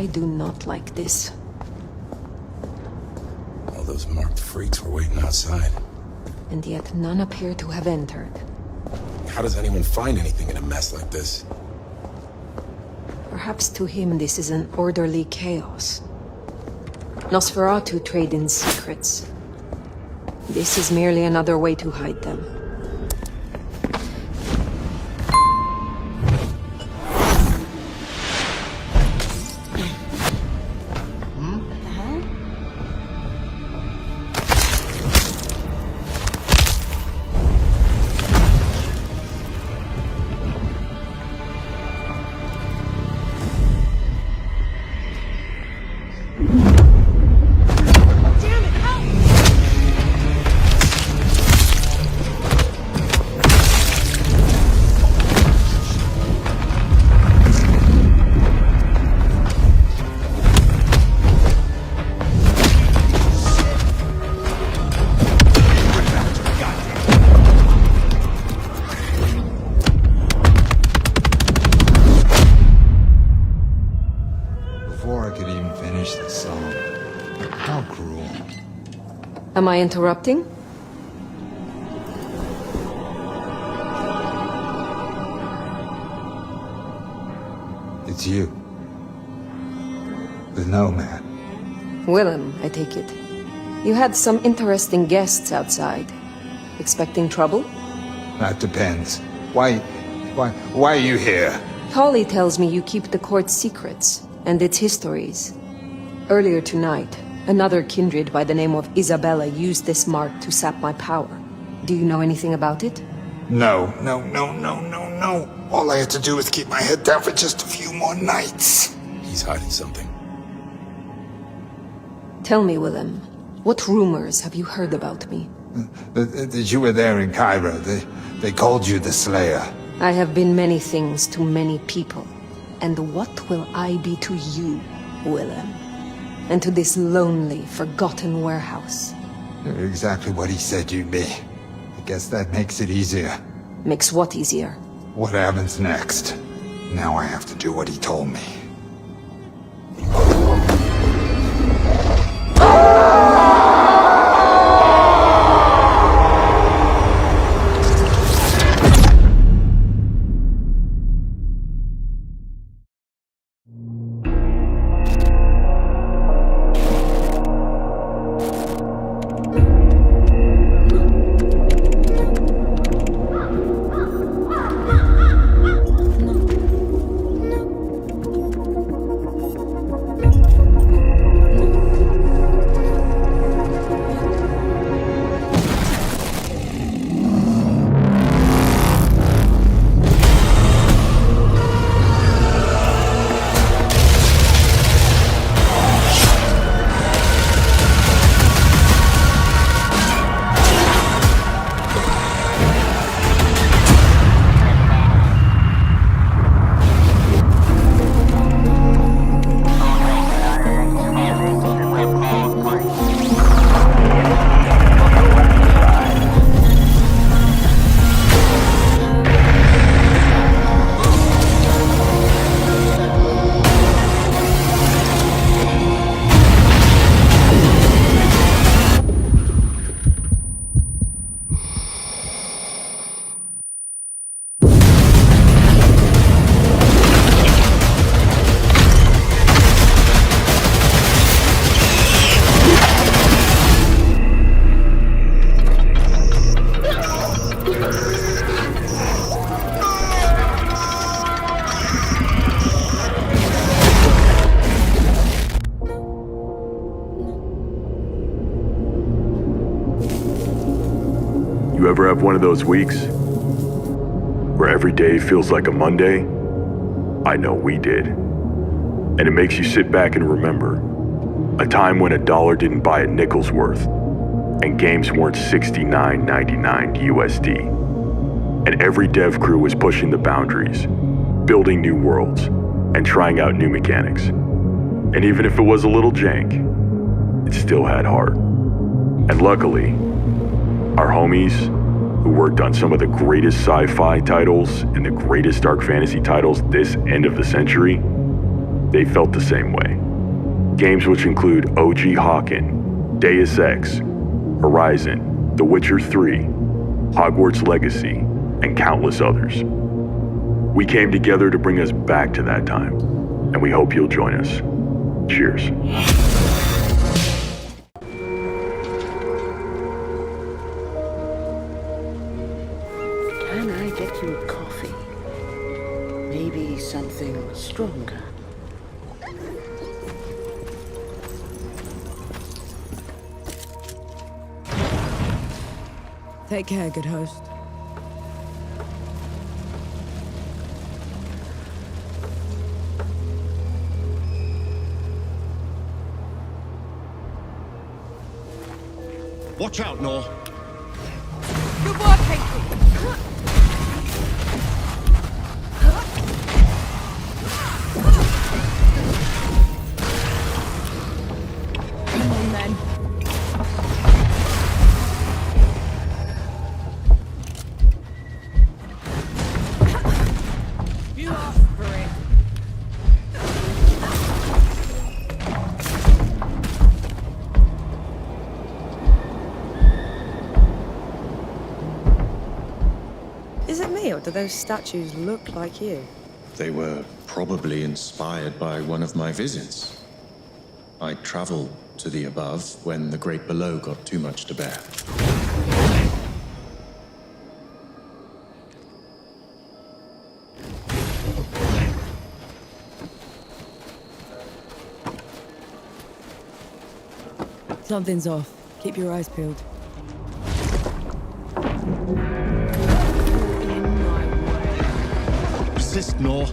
I do not like this. All those marked freaks were waiting outside. And yet none appear to have entered. How does anyone find anything in a mess like this? Perhaps to him this is an orderly chaos. Nosferatu trade in secrets. This is merely another way to hide them. Am I interrupting? It's you. The Nomad. Willem, I take it. You had some interesting guests outside. Expecting trouble? That depends. Why are you here? Holly tells me you keep the court's secrets and its histories. Earlier tonight, another kindred by the name of Isabella used this mark to sap my power. Do you know anything about it? No. All I had to do was keep my head down for just a few more nights. He's hiding something. Tell me, Willem, what rumors have you heard about me? That you were there in Cairo. They called you the Slayer. I have been many things to many people. And what will I be to you, Willem? And to this lonely, forgotten warehouse? You're exactly what he said you'd be. I guess that makes it easier. Makes what easier? What happens next? Now I have to do what he told me. You ever have one of those weeks where every day feels like a Monday? I know we did. And it makes you sit back and remember a time when $1 didn't buy a nickel's worth and games weren't $69.99 USD. And every dev crew was pushing the boundaries, building new worlds, and trying out new mechanics. And even if it was a little jank, it still had heart. And luckily, our homies, who worked on some of the greatest sci-fi titles and the greatest dark fantasy titles this end of the century, they felt the same way. Games which include OG Hawken, Deus Ex, Horizon, The Witcher 3, Hogwarts Legacy, and countless others. We came together to bring us back to that time, and we hope you'll join us. Cheers. Can I get you a coffee? Maybe something stronger. Take care, good host. Watch out, Nor. Good work, Henry. Come on, then. You asked for it. Is it me, or do those statues look like you? They were probably inspired by one of my visits. I traveled to the above when the great below got too much to bear. Something's off. Keep your eyes peeled. Resist, Nor.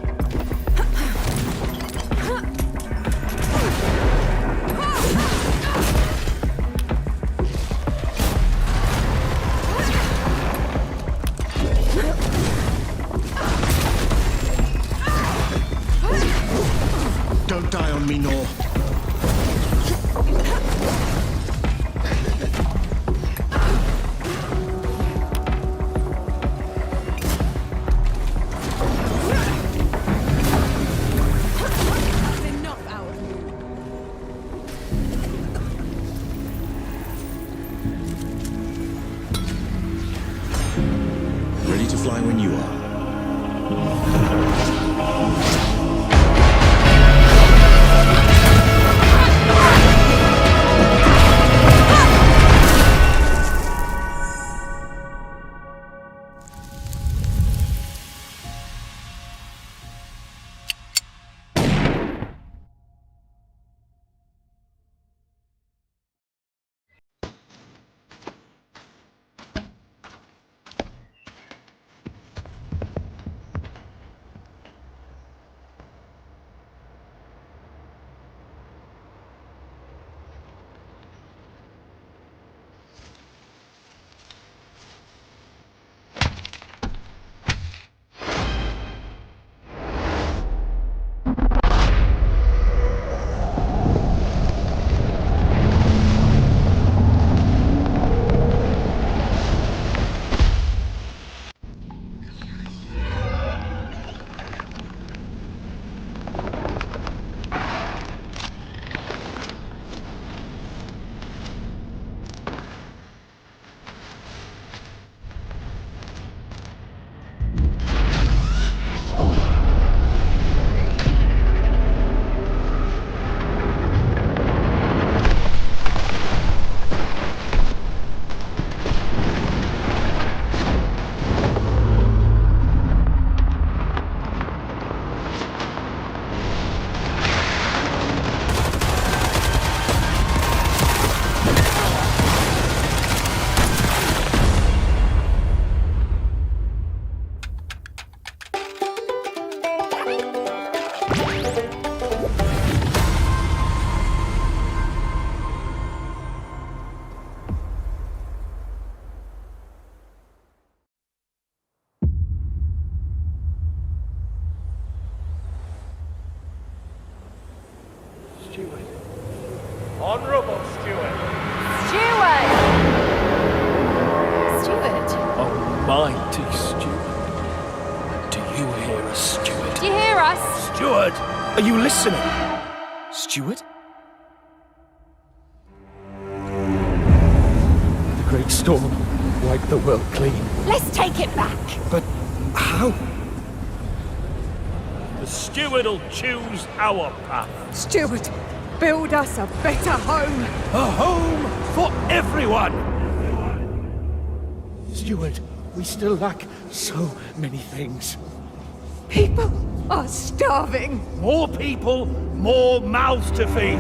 Don't die on me, Nor. Ready to fly when you are. Steward. Honorable Steward. Steward! Steward? Almighty Steward. Do you hear us, Steward? Do you hear us? Steward! Are you listening? Steward? The Great Storm wiped the world clean. Let's take it back. But how? The steward'll choose our path. Steward, build us a better home. A home for everyone! Steward, we still lack so many things. People are starving. More people, more mouths to feed.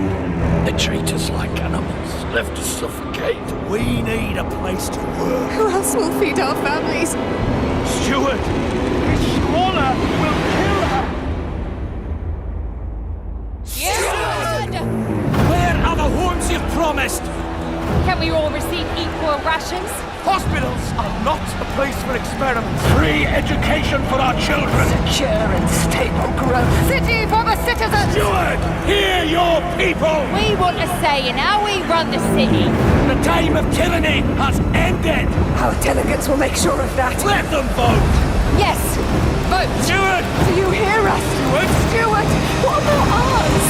They treat us like animals, left to suffocate. We need a place to work. Who else will feed our families? Steward, this squalor will kill her. Steward! Where are the homes you've promised? Can we all receive equal rations? Hospitals are not a place for experiments. Free education for our children. Secure and stable growth. City for the citizens! Steward, hear your people. We want a say in how we run the city. The time of tyranny has ended. Our delegates will make sure of that. Let them vote. Yes! Vote! Steward! Do you hear us? Steward! Steward! What about us?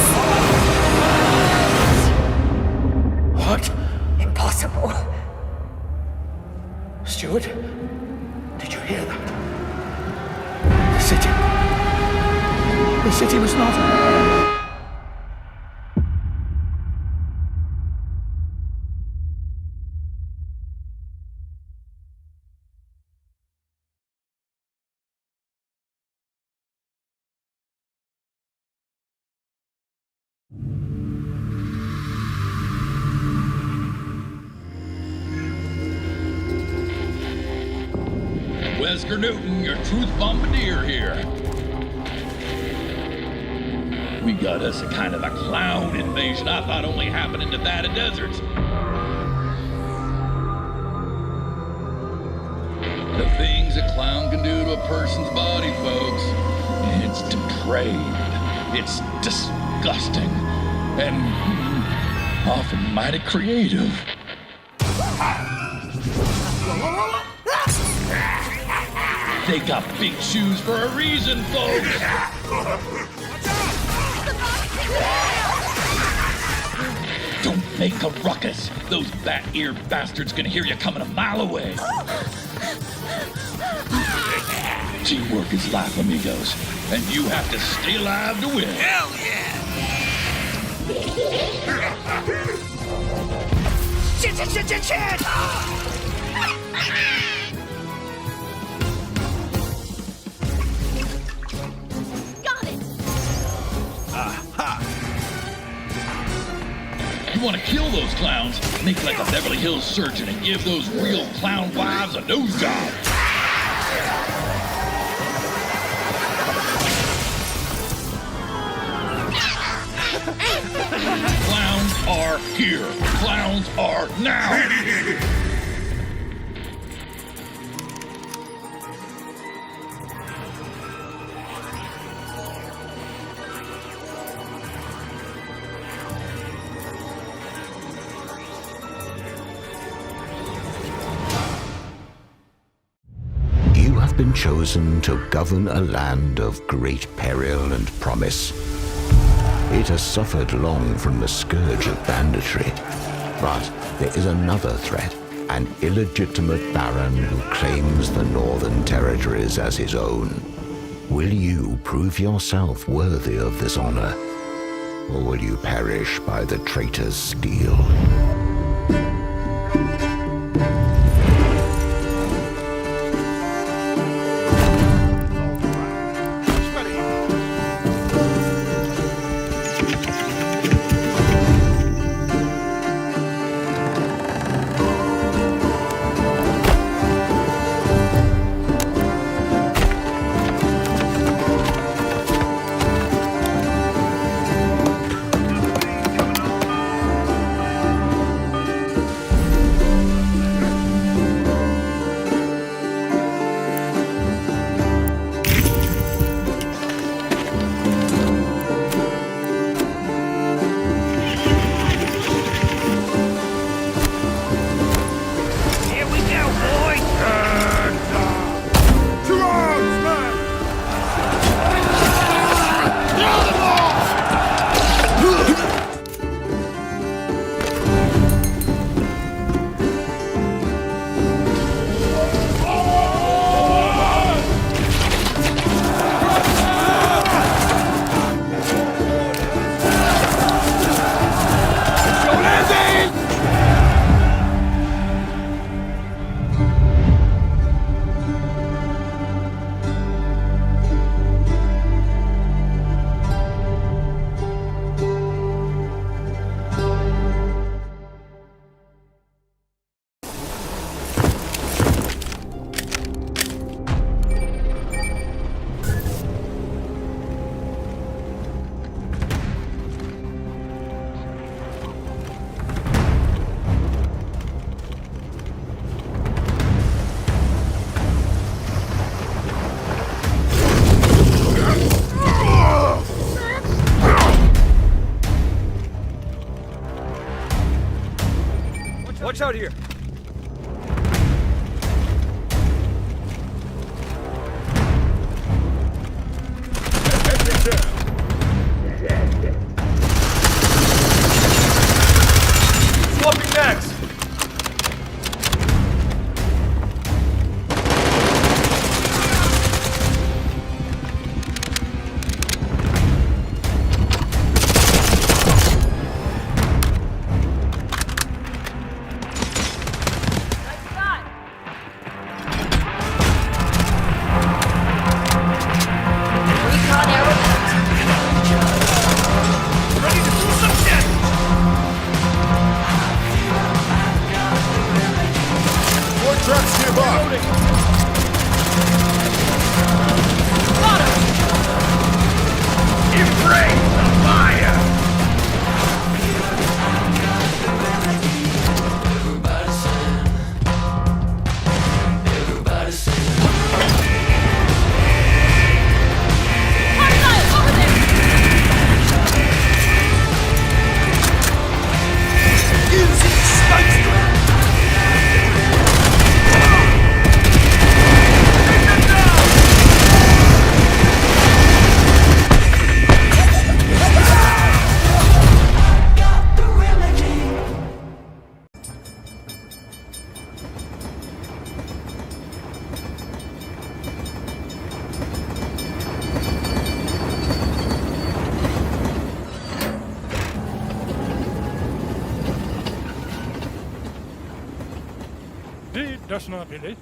What? Impossible. Steward? Did you hear that? The city was not... Wesker Newton, your truth bombardier here. We got us a kind of a clown invasion I thought only happened in Nevada deserts. The things a clown can do to a person's body, folks. It's depraved. It's disgusting. And often mighty creative. They got big shoes for a reason, folks. Don't make a ruckus. Those bat-eared bastards can hear you coming a mile away. Teamwork is life, amigos. And you have to stay alive to win. Hell yeah! Shit! You want to kill those clowns? Make like a Beverly Hills surgeon and give those real clown wives a nose job. Clowns are here. Clowns are now. Been chosen to govern a land of great peril and promise. It has suffered long from the scourge of banditry, but there is another threat, an illegitimate baron who claims the northern territories as his own. Will you prove yourself worthy of this honor, or will you perish by the traitor's steel? Watch out here! Swapping next! Das not billig.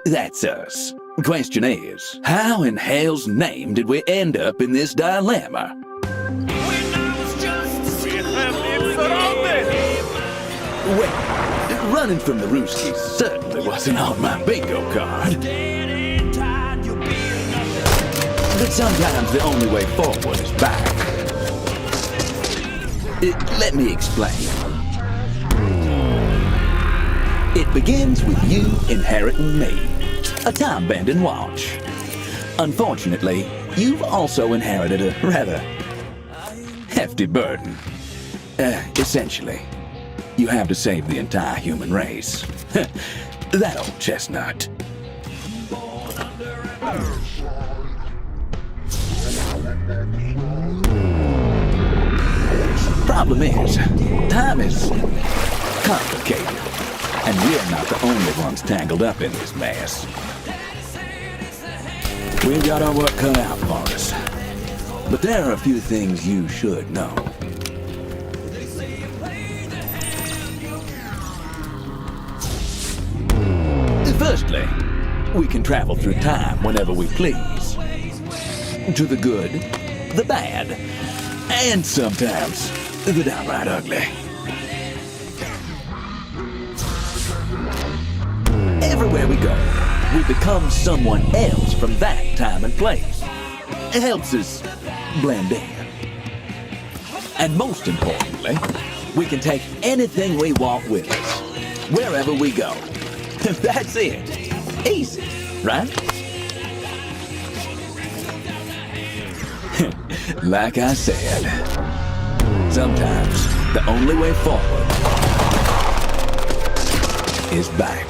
That's us. The question is, how in hell's name did we end up in this dilemma? Well, running from the Rooskies certainly wasn't on my bingo card. But sometimes the only way forward is back. Let me explain. It begins with you inheriting me, a time-bending watch. Unfortunately, you've also inherited a rather hefty burden. Essentially, you have to save the entire human race. That old chestnut. Problem is, time is complicated, and we're not the only ones tangled up in this mess. We've got our work cut out for us, but there are a few things you should know. Firstly, we can travel through time whenever we please. To the good, the bad, and sometimes the downright ugly. Everywhere we go, we become someone else from that time and place. It helps us blend in. And most importantly, we can take anything we want with us, wherever we go. That's it. Easy, right? Like I said, sometimes the only way forward is back.